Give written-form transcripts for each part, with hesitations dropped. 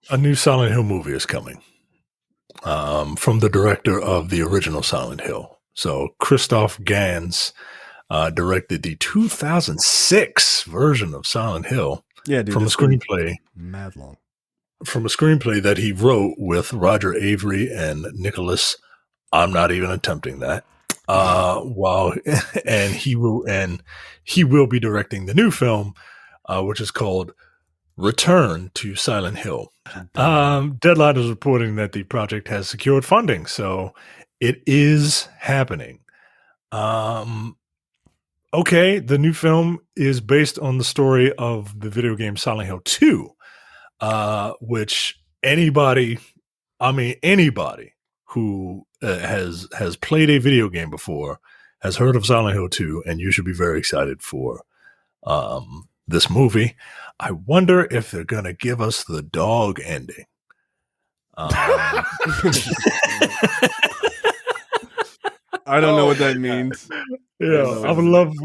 A new Silent Hill movie is coming from the director of the original Silent Hill. So Christophe Gans directed the 2006 version of Silent Hill Yeah, dude. from a screenplay. Mad long. From a screenplay that he wrote with Roger Avery and Nicholas. I'm not even attempting that. And he will be directing the new film, which is called Return to Silent Hill. Deadline is reporting that the project has secured funding, so it is happening. Okay, the new film is based on the story of the video game Silent Hill 2, which anybody who has played a video game before has heard of Silent Hill 2, and you should be very excited for this movie. I wonder if they're going to give us the dog ending. I don't know what that means. Yeah, I would love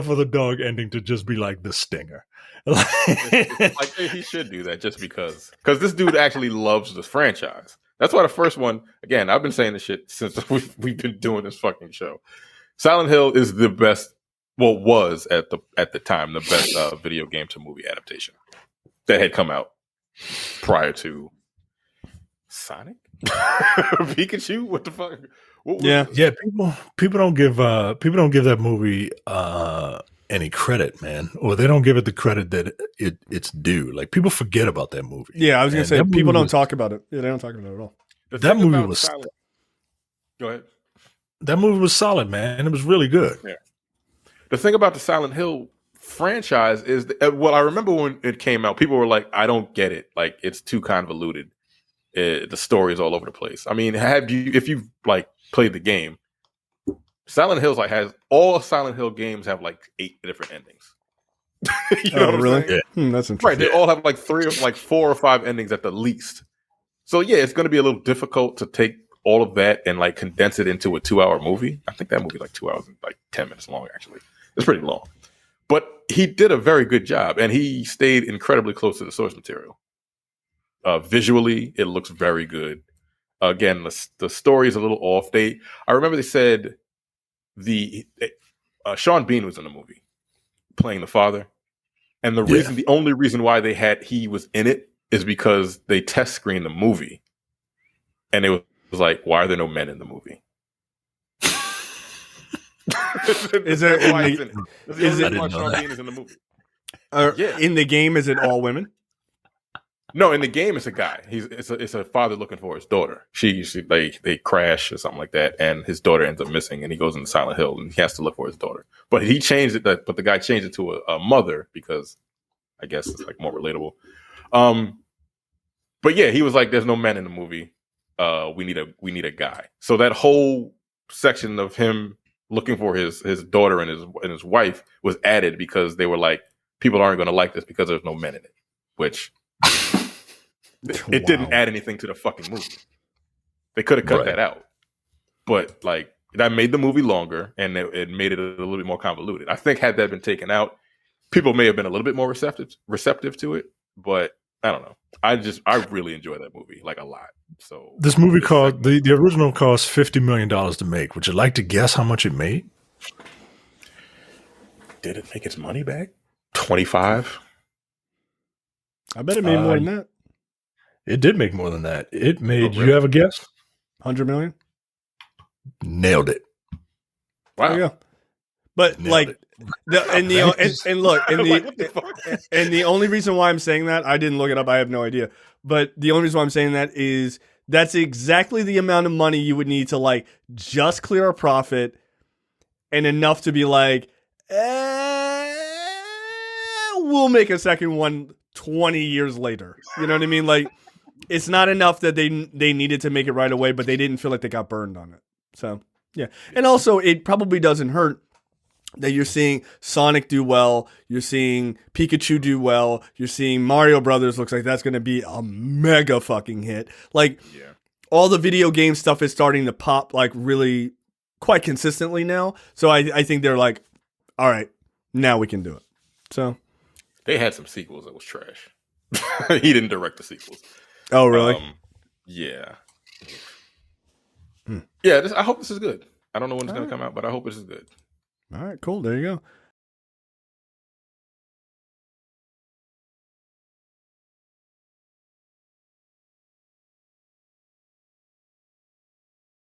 for the dog ending to just be like the stinger. Like he should do that just because this dude actually loves this franchise. That's why the first one, again, I've been saying this shit since we've been doing this fucking show. Silent Hill is the best, well, was at the time the best video game to movie adaptation that had come out prior to Sonic, Pikachu. What the fuck? Yeah. People don't give that movie any credit, man, or they don't give it the credit that it's due. Like, people forget about that movie. Yeah, I was gonna say people don't talk about it. Yeah, they don't talk about it at all. That movie was Silent. Go ahead. That movie was solid, man. It was really good. Yeah. The thing about the Silent Hill franchise is, I remember when it came out, people were like, "I don't get it. Like, it's too convoluted. The story is all over the place." I mean, if you've like played the game, Silent Hills all Silent Hill games have like 8 different endings. You know what I'm really? saying? Yeah. That's interesting. Right. They all have like 4 or 5 endings at the least. So yeah, it's going to be a little difficult to take all of that and like condense it into a 2-hour movie. I think that movie is like 2 hours and like 10 minutes long. Actually, it's pretty long. But he did a very good job, and he stayed incredibly close to the source material. Visually, it looks very good. Again, the story is a little off. I remember they said Sean Bean was in the movie playing the father, and the only reason why he was in it is because they test screened the movie, and it was like, why are there no men in the movie? Is there Sean Bean is in the movie? In the game, is it all women? No, in the game, it's a guy. It's a father looking for his daughter. They crash or something like that, and his daughter ends up missing, and he goes into Silent Hill and he has to look for his daughter. But he changed it. But the guy changed it to a mother because I guess it's like more relatable. But yeah, he was like, "There's no men in the movie. We need a guy." So that whole section of him looking for his daughter and his wife was added because they were like, people aren't going to like this because there's no men in it, which. It didn't add anything to the fucking movie. They could have cut that out, but like that made the movie longer and it made it a little bit more convoluted. I think had that been taken out, people may have been a little bit more receptive to it. But I don't know. I really enjoy that movie like a lot. So this movie the original cost $50 million to make. Would you like to guess how much it made? Did it make its money back? 25. I bet it made more than that. It did make more than that. It made. You have a guess? 100 million. Nailed it. Wow. There you go. But look, and the only reason why I'm saying that, I didn't look it up. I have no idea. But the only reason why I'm saying that is that's exactly the amount of money you would need to like just clear a profit and enough to be like, we'll make a second one 20 years later. You know what I mean? Like, it's not enough that they needed to make it right away, but they didn't feel like they got burned on it. So, yeah. And also, it probably doesn't hurt that you're seeing Sonic do well, you're seeing Pikachu do well, you're seeing Mario Brothers looks like that's going to be a mega fucking hit. Like, all the video game stuff is starting to pop, like, really quite consistently now. So I think they're like, all right, now we can do it. So... They had some sequels that was trash. He didn't direct the sequels. Oh, really? Yeah. Hmm. Yeah, I hope this is good. I don't know when it's going to come out, but I hope this is good. All right, cool. There you go.